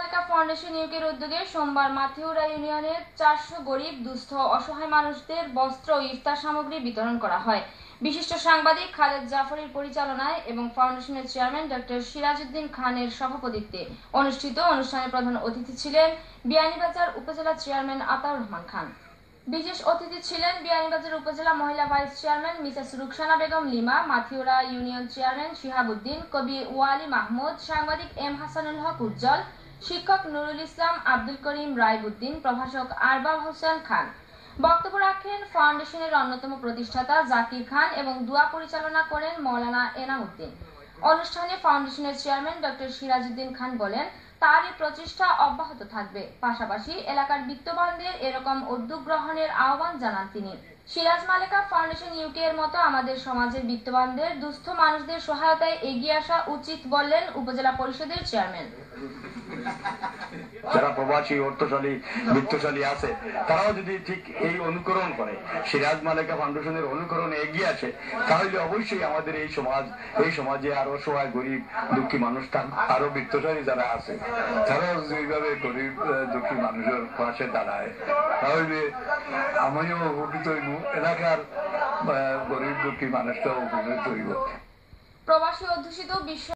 Maleka foundation ইউকের উদ্যোগে সোমবার মাথিউরা ইউনিয়নের 400 গরিব দুস্থ অসহায় মানুষদের বস্ত্র ও ইফতার সামগ্রী বিতরণ করা হয়। বিশিষ্ট সাংবাদিক খালেদ জাফরের পরিচালনায় এবং ফাউন্ডেশনের চেয়ারম্যান ডক্টর সিরাজউদ্দিন খানের সভাপতিত্বে অনুষ্ঠিত অনুষ্ঠানে প্রধান অতিথি ছিলেন বিয়ানীবাজার উপজেলা চেয়ারম্যান আতাউর রহমান খান। বিশেষ অতিথি ছিলেন বিয়ানীবাজার উপজেলা মহিলা vice chairman Mrs Rukhsana Begum lima, Mathiura union chairman Shihabuddin, কবি ওয়ালি মাহমুদ, সাংবাদিক এম হাসানুল হক উজ্জ্বল, শিক্ষক নুরুল ইসলাম, আব্দুল করিম রায়বুদ্দিন, প্রভাষক আরবাব হোসেন খান। বক্তব্য রাখেন ফাউন্ডেশনের অন্যতম প্রতিষ্ঠাতা জাকির খান এবং দোয়া পরিচালনা করেন মৌলানা এনামউদ্দিন। অনুষ্ঠানে ফাউন্ডেশনের চেয়ারম্যান ডক্টর সিরাজউদ্দিন খান বলেন, তার এই প্রচেষ্টা অব্যাহত থাকবে। পাশাপাশি এলাকার বিত্তবানদের এরকম উদ্যোগ গ্রহণের আহ্বান জানান তিনি। সিরাজ মালেকা ফাউন্ডেশন ইউকে এর মতো আমাদের সমাজের বিত্তবানদের দুস্থ মানুষদের সহায়তায় এগিয়ে আসা উচিত বললেন উপজেলা পরিষদের চেয়ারম্যান। যারা প্রবাসী অর্থশালী বিত্তশালী আছে তারাও যদি ঠিক এই অনুকরণ করে, সিরাজ মালেকা ফাউন্ডেশনের অনুকরণে এগিয়ে আসে, তাহলে অবশ্যই আমাদের এই সমাজে আরো অসহায় গরিব দুঃখী মানুষ, আরো বিত্তশালী যারা আছে তারাও যেভাবে গরিব দুঃখী মানুষের পাশে দাঁড়ায়, তাহলে আমিও উপকৃত হইব, এলাকার গরিব দুঃখী মানুষটাও উপকৃত হইব। প্রবাসী অধ্যুষিত বিশ্ব